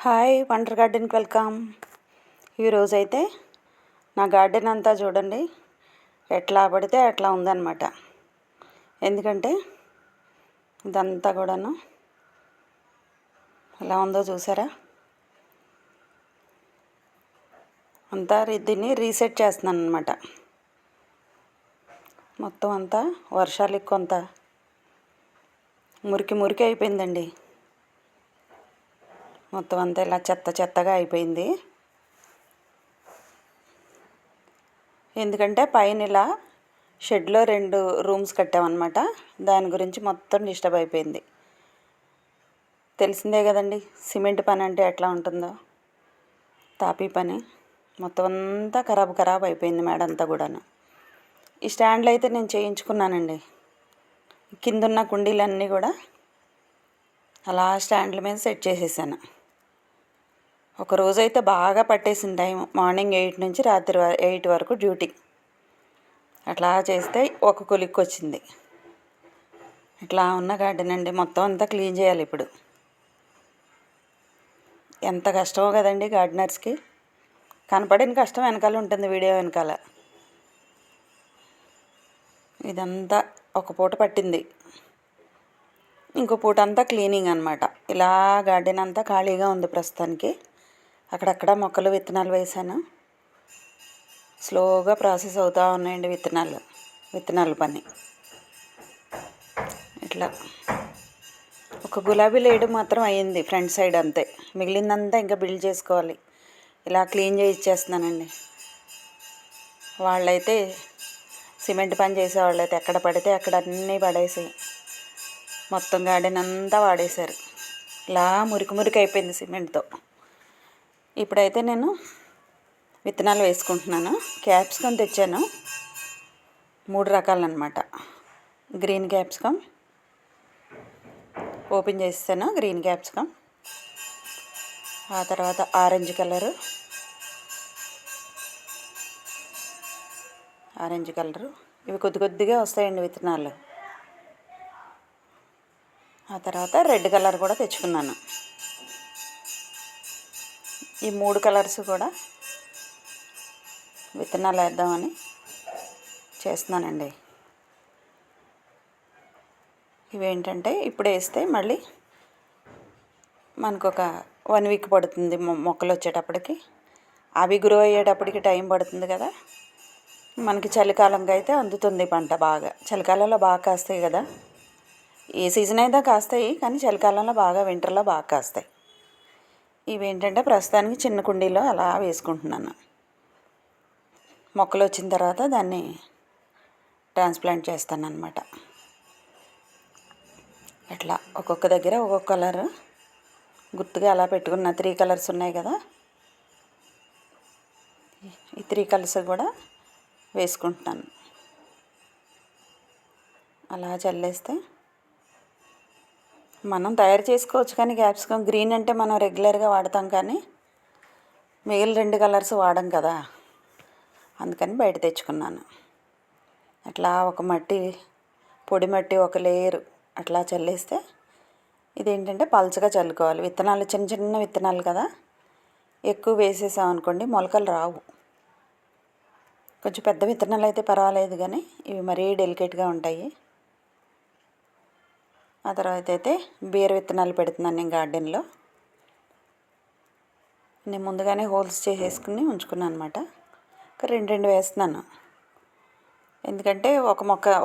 Hi wonder గార్డెన్కి welcome. ఈరోజైతే నా garden అంతా చూడండి ఎట్లా పడితే అట్లా ఉందన్నమాట. ఎందుకంటే ఇదంతా కూడాను ఎలా ఉందో చూసారా. అంతా దీన్ని రీసెట్ చేస్తున్నాను అనమాట. మొత్తం అంతా వర్షాలు కొంత మురికి అయిపోయిందండి. మొత్తం అంతా ఇలా చెత్తగా అయిపోయింది. ఎందుకంటే పైన ఇలా షెడ్లో 2 రూమ్స్ కట్టామన్నమాట. దాని గురించి మొత్తం డిస్టర్బ్ అయిపోయింది. తెలిసిందే కదండి సిమెంట్ పని అంటే ఎట్లా ఉంటుందో. తాపీ పని మొత్తం అంతా ఖరాబ్ అయిపోయింది మేడంతా కూడాను. ఈ స్టాండ్లు అయితే నేను చేయించుకున్నానండి. కిందున్న కుండీలన్నీ కూడా అలా స్టాండ్ల మీద సెట్ చేసేసాను. ఒక రోజైతే బాగా పట్టేసింది టైం. మార్నింగ్ 8 నుంచి రాత్రి 8 వరకు డ్యూటీ. అట్లా చేస్తే ఒక కొలిక్కి వచ్చింది. ఇట్లా ఉన్న గార్డెన్ అండి. మొత్తం అంతా క్లీన్ చేయాలి ఇప్పుడు. ఎంత కష్టమో కదండి గార్డెనర్స్కి. కనపడిన కష్టం వెనకాల ఉంటుంది, వీడియో వెనకాల. ఇదంతా ఒక పూట పట్టింది. ఇంకో పూట అంతా క్లీనింగ్ అనమాట. ఇలా గార్డెన్ అంతా ఖాళీగా ఉంది ప్రస్తుతానికి. అక్కడక్కడ మొక్కలు విత్తనాలు వేసాను. స్లోగా ప్రాసెస్ అవుతూ ఉన్నాయండి విత్తనాల పని. ఇట్లా ఒక గులాబీ లేడు మాత్రం అయ్యింది ఫ్రంట్ సైడ్ అంతే. మిగిలిందంతా ఇంకా బిల్డ్ చేసుకోవాలి. ఇలా క్లీన్ చేసి ఇచ్చేస్తున్నానండి. వాళ్ళైతే సిమెంట్ పని చేసే వాళ్ళైతే ఎక్కడ పడితే అక్కడ అన్నీ పడేసి మొత్తం గార్డెన్ అంతా వాడేశారు. ఇలా మురికి అయిపోయింది సిమెంట్తో. ఇప్పుడైతే నేను విత్తనాలు వేసుకుంటున్నాను. క్యాప్సికమ్ తెచ్చాను, 3 రకాలన్నమాట. గ్రీన్ క్యాప్సికమ్ ఓపెన్ చేస్తాను. గ్రీన్ క్యాప్సికమ్, ఆ తర్వాత ఆరెంజ్ కలరు, ఇవి కొద్దిగా వస్తాయండి విత్తనాలు. ఆ తర్వాత రెడ్ కలర్ కూడా తెచ్చుకున్నాను. ఈ 3 కలర్స్ కూడా విత్తనాలు వేద్దామని చేస్తున్నానండి. ఇవేంటంటే ఇప్పుడు వేస్తే మళ్ళీ మనకు ఒక 1 వీక్ పడుతుంది మొక్కలు వచ్చేటప్పటికి. అవి గ్రో అయ్యేటప్పటికి టైం పడుతుంది కదా. మనకి చలికాలంగా అయితే అందుతుంది పంట బాగా. చలికాలంలో బాగా కాస్తాయి కదా. ఏ సీజన్ అయితే కాస్తాయి, కానీ చలికాలంలో బాగా, వింటర్లో బాగా కాస్తాయి. ఇవేంటంటే ప్రస్తుతానికి చిన్న కుండీలో అలా వేసుకుంటున్నాను. మొక్కలు వచ్చిన తర్వాత దాన్ని ట్రాన్స్ప్లాంట్ చేస్తాను అన్నమాట. అట్లా ఒక్కొక్క దగ్గర ఒక్కొక్క కలర్ గుర్తుగా అలా పెట్టుకున్న 3 కలర్స్ ఉన్నాయి కదా. ఈ 3 కలర్స్ కూడా వేసుకుంటున్నాను. అలా చల్లేస్తే మనం తయారు చేసుకోవచ్చు. కానీ క్యాప్సికమ్ గ్రీన్ అంటే మనం రెగ్యులర్గా వాడతాం, కానీ మిగిలిన 2 కలర్స్ వాడం కదా. అందుకని బయట తెచ్చుకున్నాను. అట్లా ఒక పొడి మట్టి ఒక లేయరు అట్లా చల్లేస్తే, ఇదేంటంటే పల్చగా చల్లుకోవాలి. విత్తనాలు చిన్న విత్తనాలు కదా, ఎక్కువ వేసేసామనుకోండి మొలకలు రావు. కొంచెం పెద్ద విత్తనాలు అయితే పర్వాలేదు, కానీ ఇవి మరీ డెలికేట్గా ఉంటాయి. ఆ తర్వాత అయితే బీర విత్తనాలు పెడుతున్నాను నేను గార్డెన్లో. నేను ముందుగానే హోల్స్ చేసేసుకుని ఉంచుకున్నాను అనమాట. ఒక 2 వేస్తున్నాను. ఎందుకంటే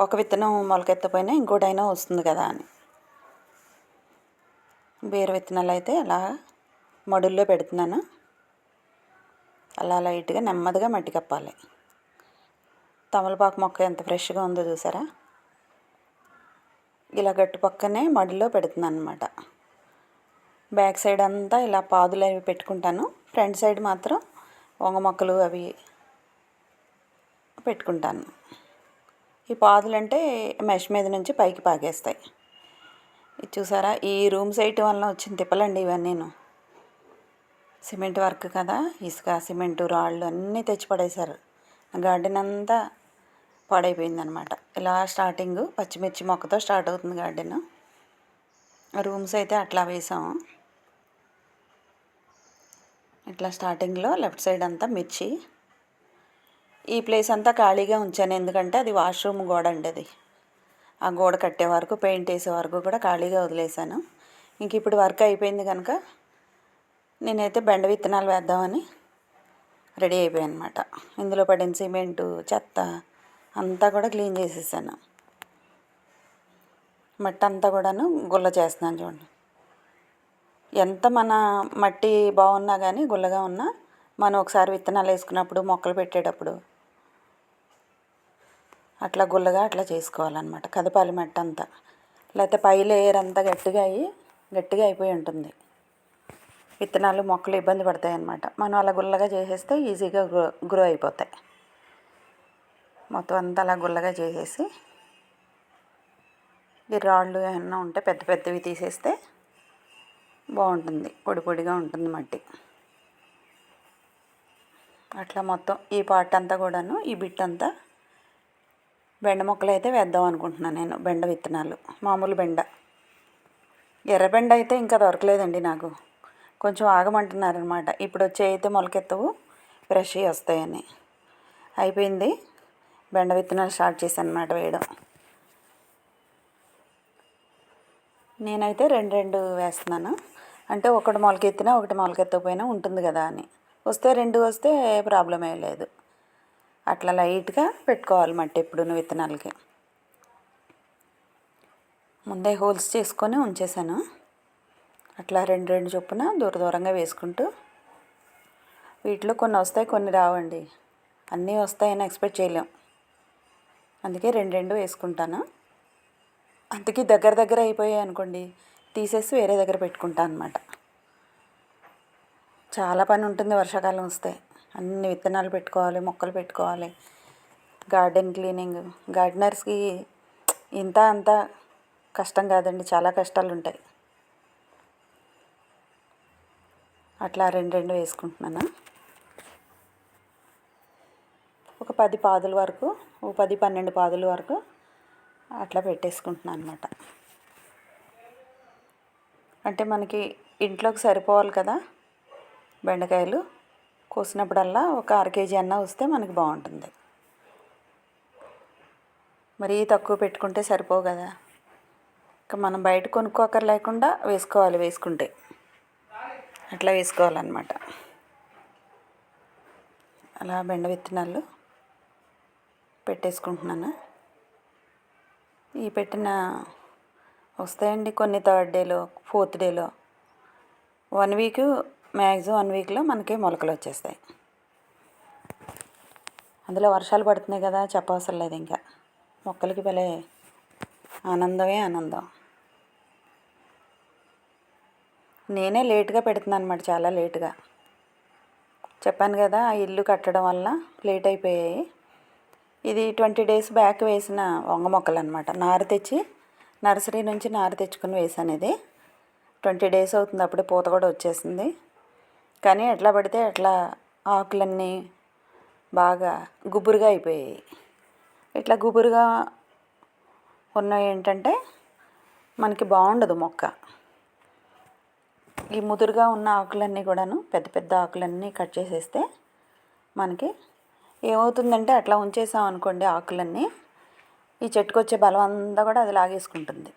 ఒక విత్తనం మొలకెత్తపోయినా ఇంకోటైనా వస్తుంది కదా అని. బీర విత్తనాలు అయితే అలా మడుల్లో పెడుతున్నాను. అలా లైట్గా నెమ్మదిగా మట్టి కప్పాలి. తమలపాకు మొక్క ఎంత ఫ్రెష్గా ఉందో చూసారా. ఇలా గట్టు పక్కనే మడిలో పెడుతున్నాను అనమాట. బ్యాక్ సైడ్ అంతా ఇలా పాదులు అవి పెట్టుకుంటాను. ఫ్రంట్ సైడ్ మాత్రం వంగ మొక్కలు అవి పెట్టుకుంటాను. ఈ పాదులు అంటే మెష్ మీద నుంచి పైకి పాకేస్తాయి. ఇది చూసారా, ఈ రూమ్ సైట్ వలన వచ్చిన తిప్పలండి ఇవన్నీ. సిమెంట్ వర్క్ కదా, ఇసుక, సిమెంటు, రాళ్ళు అన్నీ తెచ్చి పడేశారు. గార్డెన్ అంతా పాడైపోయిందనమాట. ఇలా స్టార్టింగ్ పచ్చిమిర్చి మొక్కతో స్టార్ట్ అవుతుంది గార్డెన్. రూమ్స్ అయితే అట్లా వేసాము. ఇట్లా స్టార్టింగ్లో లెఫ్ట్ సైడ్ అంతా మిర్చి. ఈ ప్లేస్ అంతా ఖాళీగా ఉంచాను, ఎందుకంటే అది వాష్రూమ్ గోడ అండి. అది ఆ గోడ కట్టే వరకు, పెయింట్ వేసే వరకు కూడా ఖాళీగా వదిలేశాను. ఇంక ఇప్పుడు వర్క్ అయిపోయింది కనుక నేనైతే బెండ విత్తనాలు వేద్దామని రెడీ అయిపోయాను అనమాట. ఇందులో పడిన సిమెంటు, చెత్త అంతా కూడా క్లీన్ చేసేసాను. మట్టి అంతా కూడాను గుల్ల చేస్తున్నాను చూడండి. ఎంత మన మట్టి బాగున్నా కానీ గుల్లగా ఉన్నా, మనం ఒకసారి విత్తనాలు వేసుకున్నప్పుడు, మొక్కలు పెట్టేటప్పుడు అట్లా గుల్లగా అట్లా చేసుకోవాలన్నమాట. కదపాలి మట్టి అంతా, లేకపోతే పై లేయర్ అంతా గట్టిగా అయిపోయి ఉంటుంది. విత్తనాలు, మొక్కలు ఇబ్బంది పడతాయి అన్నమాట. మనం అలా గుల్లగా చేసేస్తే ఈజీగా గ్రో అయిపోతాయి. మొత్తం అంతా అలా గుల్లగా చేసేసి ఈ రాళ్ళు ఏమన్నా ఉంటే పెద్ద పెద్దవి తీసేస్తే బాగుంటుంది, పొడి పొడిగా ఉంటుంది మట్టి. అట్లా మొత్తం ఈ పార్ట్ అంతా కూడాను, ఈ బిట్ అంతా బెండ మొక్కలు అయితే వేద్దాం అనుకుంటున్నాను నేను. బెండ విత్తనాలు, మామూలు బెండ. ఎర్రబెండ అయితే ఇంకా దొరకలేదండి నాకు, కొంచెం ఆగమంటున్నారనమాట. ఇప్పుడు వచ్చే అయితే మొలకెత్తవు, ఫ్రెష్ వస్తాయని. అయిపోయింది, బెండ విత్తనాలు స్టార్ట్ చేశాను అన్నమాట వేయడం. నేనైతే రెండు వేస్తున్నాను, అంటే ఒకటి మొలకెత్తినా ఒకటి మొలకెత్తకపోయినా ఉంటుంది కదా అని. వస్తే రెండు వస్తే ప్రాబ్లం ఏం లేదు. అట్లా లైట్గా పెట్టుకోవాలి మట్టి ఎప్పుడున్న విత్తనాలకి. ముందే హోల్స్ చేసుకొని ఉంచేసాను. అట్లా రెండు చొప్పున దూరంగా వేసుకుంటూ, వీటిలో కొన్ని వస్తాయి కొన్ని రావండి. అన్నీ వస్తాయని ఎక్స్పెక్ట్ చేయలేం, అందుకే రెండు వేసుకుంటాను. అందుకే దగ్గర అయిపోయాయి అనుకోండి, తీసేసి వేరే దగ్గర పెట్టుకుంటాను అనమాట. చాలా పని ఉంటుంది వర్షాకాలం వస్తే. అన్ని విత్తనాలు పెట్టుకోవాలి, మొక్కలు పెట్టుకోవాలి, గార్డెన్ క్లీనింగ్. గార్డెనర్స్కి అంత కష్టం కాదండి, చాలా కష్టాలు ఉంటాయి. అట్లా రెండు వేసుకుంటున్నాను. ఒక 10 పాదుల వరకు, 10-12 పాదుల వరకు అట్లా పెట్టేసుకుంటున్నాను అనమాట. అంటే మనకి ఇంట్లోకి సరిపోవాలి కదా, బెండకాయలు కోసినప్పుడల్లా ఒక 1/2 కేజీ అన్న వస్తే మనకి బాగుంటుంది. మరీ తక్కువ పెట్టుకుంటే సరిపోవు కదా, ఇంకా మనం బయట కొనుక్కోకర్ లేకుండా వేసుకుంటే అట్లా వేసుకోవాలన్నమాట. అలా బెండ విత్తనాలు పెట్టేసుకుంటున్నాను. ఈ పెట్టిన వస్తాయండి కొన్ని 3rd డేలో, 4th డేలో. 1 వీక్, మ్యాక్సిమం 1 వీక్లో మనకి మొలకలు వచ్చేస్తాయి. అందులో వర్షాలు పడుతున్నాయి కదా, చెప్పవసరం లేదు. ఇంకా మొక్కలకి భలే ఆనందమే ఆనందం. నేనే లేట్గా పెడుతున్నాను అనమాట, చాలా లేటుగా. చెప్పాను కదా, ఆ ఇల్లు కట్టడం వల్ల లేట్ అయిపోయాయి. ఇది 20 డేస్ బ్యాక్ వేసిన వంగ మొక్కలు అనమాట. నర్సరీ నుంచి నారు తెచ్చుకుని వేసాను. ఇది 20 డేస్ అవుతుంది, అప్పుడే పూత కూడా వచ్చేసింది. కానీ ఎట్లా పడితే అట్లా ఆకులన్నీ బాగా గుబురుగా అయిపోయాయి. ఇట్లా గుబురుగా ఉన్నవి ఏంటంటే మనకి బాగుండదు మొక్క. ఈ ముదురుగా ఉన్న ఆకులన్నీ కూడాను, పెద్ద ఆకులన్నీ కట్ చేసేస్తే మనకి ఏమవుతుందంటే, అట్లా ఉంచేసాం అనుకోండి ఆకులన్నీ, ఈ చెట్టుకు వచ్చే బలం అంతా కూడా అది లాగేసుకుంటుంది.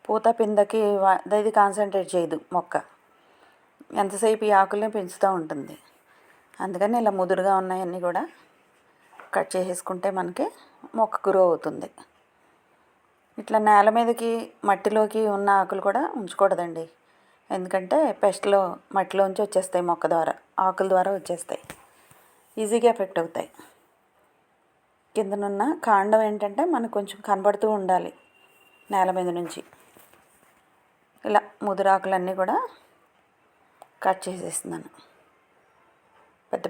పూత పిందకి అది కాన్సన్ట్రేట్ చేయదు మొక్క, ఎంతసేపు ఈ ఆకుల్ని పెంచుతూ ఉంటుంది. అందుకని ఇలా ముదురుగా ఉన్నాయన్నీ కూడా కట్ చేసేసుకుంటే మనకి మొక్క గ్రో అవుతుంది. ఇట్లా నేల మీదకి, మట్టిలోకి ఉన్న ఆకులు కూడా ఉంచకూడదండి, ఎందుకంటే పెస్ట్లో మట్టిలోంచి వచ్చేస్తాయి, మొక్క ద్వారా, ఆకుల ద్వారా వచ్చేస్తాయి, ఈజీగా ఎఫెక్ట్ అవుతాయి. కిందనున్న కాండం ఏంటంటే మనకు కొంచెం కనబడుతూ ఉండాలి నేల మీద నుంచి. ఇలా ముదురాకులన్నీ కూడా కట్ చేసేస్తున్నాను.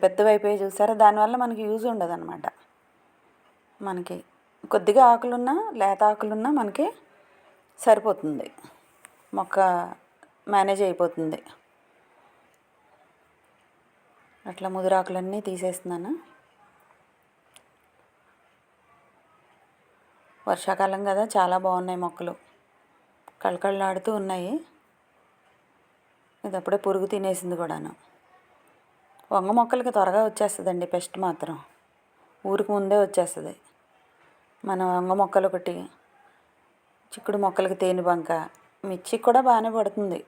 పెద్దవి అయిపోయి చూసారా, దానివల్ల మనకి యూజ్ ఉండదు అనమాట. మనకి కొద్దిగా ఆకులున్నా, లేత ఆకులున్నా మనకి సరిపోతుంది, మొక్క మేనేజ్ అయిపోతుంది. అట్లా ముదురాకులన్నీ తీసేస్తున్నాను. వర్షాకాలం కదా, చాలా బాగున్నాయి మొక్కలు, కళకళలాడుతూ ఉన్నాయి. ఇది అప్పుడే పురుగు తినేసింది కూడాను. వంగ మొక్కలకి త్వరగా వచ్చేస్తుందండి పెస్ట్ మాత్రం, ఊరికి ముందే వచ్చేస్తుంది. మన వంగ మొక్కలు ఒకటి, చిక్కుడు మొక్కలకి తేనెబంక, మిర్చికి కూడా బాగానే పడుతుంది,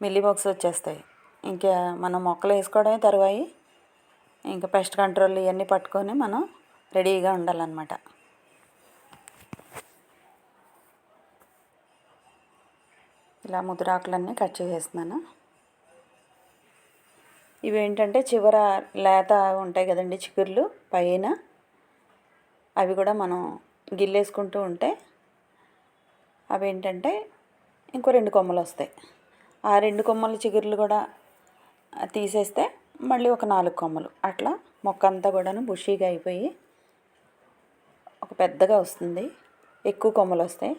మిల్లీ బాక్స్ వచ్చేస్తాయి. ఇంకా మనం మొక్కలు వేసుకోవడమే తరువాయి, ఇంకా పెస్ట్ కంట్రోల్ ఇవన్నీ పట్టుకొని మనం రెడీగా ఉండాలన్నమాట. ఇలా ముదిరాకులన్నీ కట్ చేసేస్తున్నాను. ఇవేంటంటే చివర లేత ఉంటాయి కదండి చిగుర్లు పైన, అవి కూడా మనం గిల్లేసుకుంటూ ఉంటే అవేంటంటే ఇంకో 2 కొమ్మలు వస్తాయి. ఆ 2 కొమ్మల చిగుర్లు కూడా తీసేస్తే మళ్ళీ ఒక 4 కొమ్మలు, అట్లా మొక్క అంతా కూడాను బుషీగా అయిపోయి ఒక పెద్దగా వస్తుంది, ఎక్కువ కొమ్మలు వస్తాయి.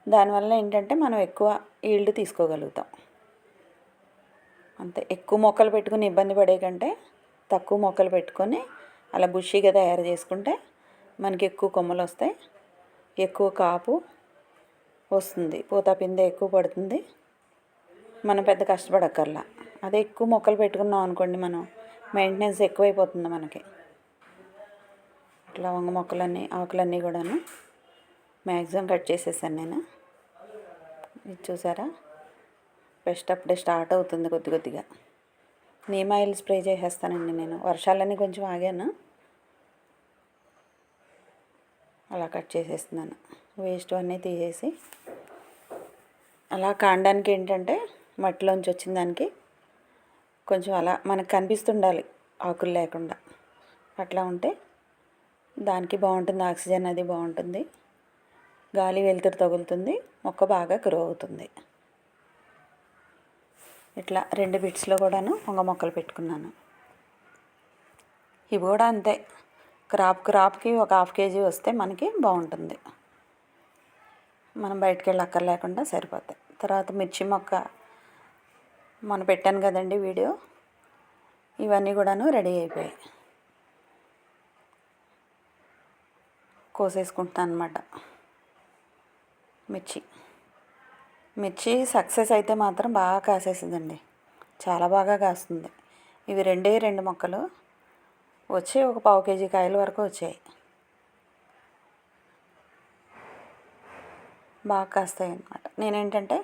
దానివల్ల ఏంటంటే మనం ఎక్కువ ఈల్డ్ తీసుకోగలుగుతాం. అంతే, ఎక్కువ మొక్కలు పెట్టుకుని ఇబ్బంది పడే కంటే తక్కువ మొక్కలు పెట్టుకొని అలా బుషీగా తయారు చేసుకుంటే మనకి ఎక్కువ కొమ్మలు వస్తాయి, ఎక్కువ కాపు వస్తుంది, పూత పిందె ఎక్కువ పడుతుంది, మనం పెద్ద కష్టపడక్కర్లా. అదే ఎక్కువ మొక్కలు పెట్టుకున్నాం అనుకోండి, మనం మెయింటెనెన్స్ ఎక్కువైపోతుంది మనకి. ఇట్లా వంగ మొక్కలన్నీ ఆకులన్నీ కూడాను మ్యాక్సిమం కట్ చేసేసాను నేను. ఇది చూసారా, పెస్ట్ అప్పుడే స్టార్ట్ అవుతుంది కొద్ది కొద్దిగా. నీమ్ ఆయిల్ స్ప్రే చేసేస్తానండి నేను, వర్షాలన్నీ కొంచెం ఆగాను, అలా కట్ చేసేస్తున్నాను. వేస్ట్ అన్నీ తీసేసి అలా కాండానికి ఏంటంటే మట్టిలోంచి వచ్చిన దానికి కొంచెం అలా మనకు కనిపిస్తుండాలి, ఆకులు లేకుండా. అట్లా ఉంటే దానికి బాగుంటుంది, ఆక్సిజన్ అది బాగుంటుంది, గాలి వెలుతురు తగులుతుంది, మొక్క బాగా గ్రో అవుతుంది. ఇట్లా 2 బిట్స్లో కూడాను వంగ మొక్కలు పెట్టుకున్నాను. ఇవి కూడా అంతే, క్రాప్కి ఒక 1/2 kg వస్తే మనకి బాగుంటుంది, మనం బయటికి వెళ్ళి అక్కర్లేకుండా సరిపోతాయి. తర్వాత మిర్చి మొక్క మనం పెట్టాను కదండి వీడియో, ఇవన్నీ కూడాను రెడీ అయిపోయాయి, కోసేసుకుంటున్నాను అనమాట. మిర్చి సక్సెస్ అయితే మాత్రం బాగా కాసేసిందండి, చాలా బాగా కాస్తుంది. ఇవి 2 మొక్కలు వచ్చి ఒక 1/4 kg కాయల వరకు వచ్చాయి, బాగా కాస్తాయి అన్నమాట. నేనేంటంటే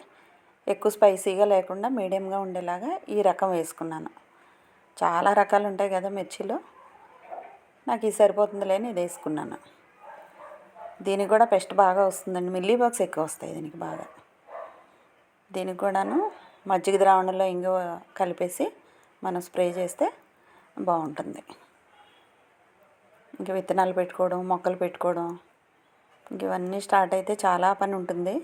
ఎక్కువ స్పైసీగా లేకుండా మీడియంగా ఉండేలాగా ఈ రకం వేసుకున్నాను. చాలా రకాలు ఉంటాయి కదా మిర్చిలో, నాకు ఇది సరిపోతుందిలే అని ఇది వేసుకున్నాను. దీనికి కూడా పెస్ట్ బాగా వస్తుందండి, మిల్లీ బాక్స్ ఎక్కువ వస్తాయి దీనికి బాగా. దీనికి కూడాను మజ్జిగ ద్రావణంలో ఇంగువ కలిపేసి మనం స్ప్రే చేస్తే బాగుంటుంది. ఇంక విత్తనాలు పెట్టుకోవడం, మొక్కలు పెట్టుకోవడం, ఇంక ఇవన్నీ స్టార్ట్ అయితే చాలా పని ఉంటుంది.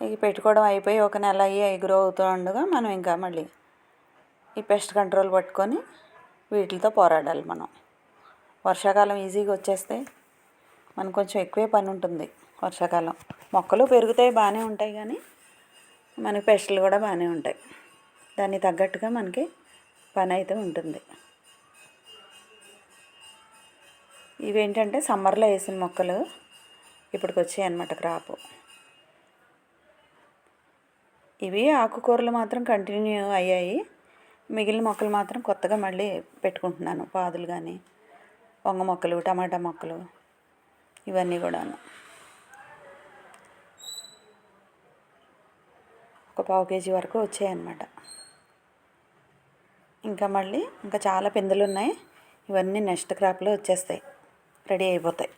ఇవి పెట్టుకోవడం అయిపోయి ఒక నెల అవి గ్రో అవుతూ ఉండగా మనం ఇంకా మళ్ళీ ఈ పెస్ట్ కంట్రోల్ పట్టుకొని వీటితో పోరాడాలి మనం. వర్షాకాలం ఈజీగా వచ్చేస్తాయి, మనకు కొంచెం ఎక్కువే పని ఉంటుంది వర్షాకాలం. మొక్కలు పెరుగుతాయి బాగానే ఉంటాయి, కానీ మనకి పెస్టులు కూడా బాగానే ఉంటాయి, దానికి తగ్గట్టుగా మనకి పని అయితే ఉంటుంది. ఇవేంటంటే సమ్మర్లో వేసిన మొక్కలు ఇప్పటికి వచ్చాయి అన్నమాట క్రాపు. ఇవి ఆకుకూరలు మాత్రం కంటిన్యూ అయ్యాయి, మిగిలిన మొక్కలు మాత్రం కొత్తగా మళ్ళీ పెట్టుకుంటున్నాను. పాదులు కానీ, వంగ మొక్కలు, టమాటా మొక్కలు, ఇవన్నీ కూడాను ఒక 1/4 kg వరకు వచ్చాయన్నమాట. ఇంకా చాలా పిందెలు ఉన్నాయి, ఇవన్నీ నెక్స్ట్ క్రాప్లో వచ్చేస్తాయి, రెడీ అయిపోతాయి.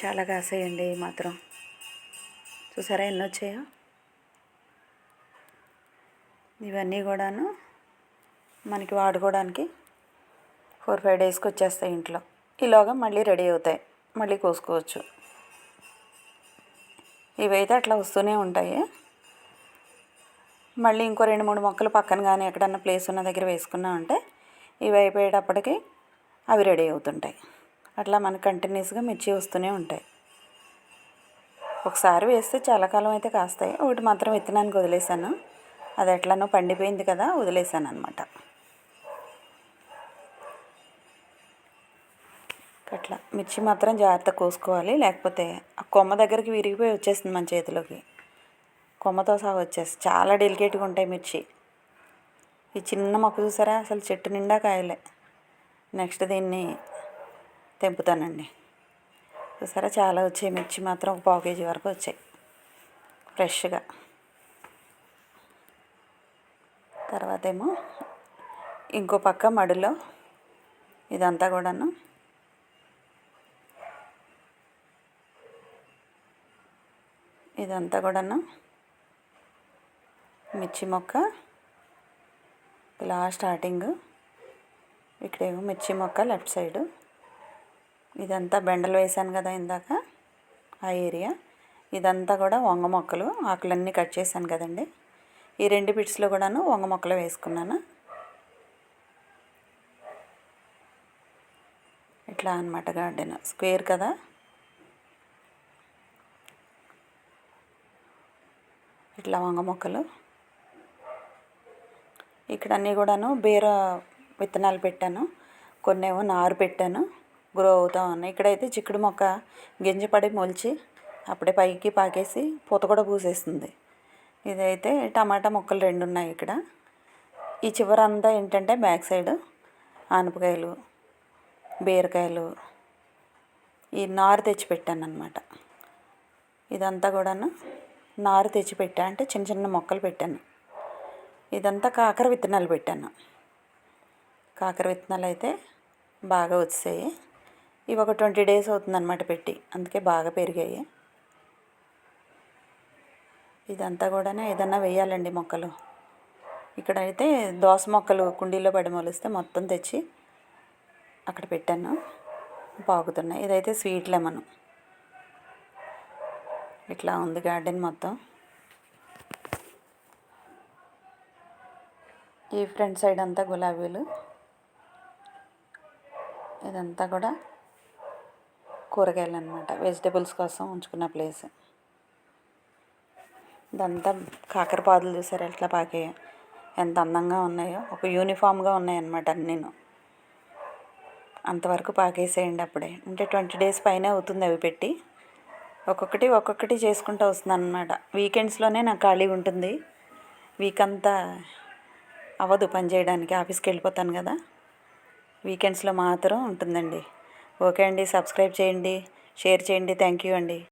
చాలా కాసాయండి మాత్రం, చూసారా ఎన్ని వచ్చాయో. ఇవన్నీ కూడాను మనకి వాడుకోవడానికి 4-5 డేస్కి వచ్చేస్తాయి ఇంట్లో. ఈలోగా మళ్ళీ రెడీ అవుతాయి, మళ్ళీ కోసుకోవచ్చు. ఇవైతే అట్లా వస్తూనే ఉంటాయి. మళ్ళీ ఇంకో 2-3 మొక్కలు పక్కన కానీ ఎక్కడన్నా ప్లేస్ ఉన్న దగ్గర వేసుకున్నామంటే ఇవి అయిపోయేటప్పటికి అవి రెడీ అవుతుంటాయి. అట్లా మనకు కంటిన్యూస్గా మిర్చి వస్తూనే ఉంటాయి. ఒకసారి వేస్తే చాలా కాలం అయితే కాస్తాయి. ఒకటి మాత్రం విత్తనానికి వదిలేసాను, అది ఎట్లానో పండిపోయింది కదా వదిలేసాను అనమాట. అట్లా మిర్చి మాత్రం జాగ్రత్త కోసుకోవాలి, లేకపోతే ఆ కొమ్మ దగ్గరికి విరిగిపోయి వచ్చేస్తుంది మన చేతిలోకి. కొమ్మతో సహా వచ్చేస్తాయి. చాలా డెలికేట్గా ఉంటాయి మిర్చి. ఈ చిన్న మొక్క చూసారా, అసలు చెట్టు నిండా కాయలే. నెక్స్ట్ దీన్ని తెంపుతానండి. చూసారా, చాలా వచ్చాయి. మిర్చి మాత్రం ఒక 1/4 కేజీ వరకు వచ్చాయి ఫ్రెష్గా. తర్వాత ఏమో ఇంకో పక్క మడిలో ఇదంతా కూడాను మిర్చి మొక్క. ఇలా స్టార్టింగ్ ఇక్కడేమో మిర్చి మొక్క లెఫ్ట్ సైడు. ఇదంతా బెండలు వేసాను కదా ఇందాక, ఆ ఏరియా. ఇదంతా కూడా వంగ మొక్కలు, ఆకులన్నీ కట్ చేశాను కదండి. ఈ 2 బిట్స్లో కూడాను వంగ మొక్కలు వేసుకున్నాను. ఇట్లా అన్నమాట గార్డెన్. స్క్వేర్ కదా, ఇట్లా వంగ మొక్కలు. ఇక్కడ అన్నీ కూడాను బీర విత్తనాలు పెట్టాను, కొన్నేమో నారు పెట్టాను, గ్రో అవుతూ ఉన్నాయి. ఇక్కడైతే చిక్కుడు మొక్క గింజ పడి మొలిచి అప్పుడే పైకి పాకేసి పూత కూడా పూసేస్తుంది. ఇదైతే టమాటా మొక్కలు 2 ఉన్నాయి ఇక్కడ. ఈ చివరంతా ఏంటంటే బ్యాక్ సైడ్ ఆనపకాయలు, బీరకాయలు, ఈ నారు తెచ్చి పెట్టాను అన్నమాట. ఇదంతా కూడాను నారు తెచ్చి పెట్టా, అంటే చిన్న చిన్న మొక్కలు పెట్టాను. ఇదంతా కాకర విత్తనాలు పెట్టాను. కాకర విత్తనాలు అయితే బాగా వచ్చాయి. ఇవి ఒక 20 డేస్ అవుతుందన్నమాట పెట్టి, అందుకే బాగా పెరిగాయి. ఇదంతా కూడా ఏదన్నా వేయాలండి మొక్కలు. ఇక్కడైతే దోస మొక్కలు కుండీలో పడి మొలిస్తే మొత్తం తెచ్చి అక్కడ పెట్టాను, పాకుతున్నాయి. ఇదైతే స్వీట్ లెమన్. ఇట్లా ఉంది గార్డెన్ మొత్తం. ఈ ఫ్రంట్ సైడ్ అంతా గులాబీలు. ఇదంతా కూడా కూరగాయలు అన్నమాట, వెజిటేబుల్స్ కోసం ఉంచుకున్న ప్లేస్. ఇదంతా కాకరపాదులు చూసారు ఎట్లా పాకాయో, ఎంత అందంగా ఉన్నాయో. ఒక యూనిఫామ్గా ఉన్నాయన్నమాట అన్నీను. అంతవరకు పాకేసేయండి అప్పుడే, అంటే 20 డేస్ పైన అవుతుంది అవి పెట్టి. ఒక్కొక్కటి చేసుకుంటూ వస్తున్నాను అన్నమాట. వీకెండ్స్లోనే నాకు ఖాళీ ఉంటుంది. వీక్ అంతా అవ్వదు పని చేయడానికి, ఆఫీస్కి వెళ్ళిపోతాను కదా. వీకెండ్స్లో మాత్రం ఉంటుందండి. ఓకే అండి, సబ్స్క్రైబ్ చేయండి, షేర్ చేయండి. థ్యాంక్ యూ అండి.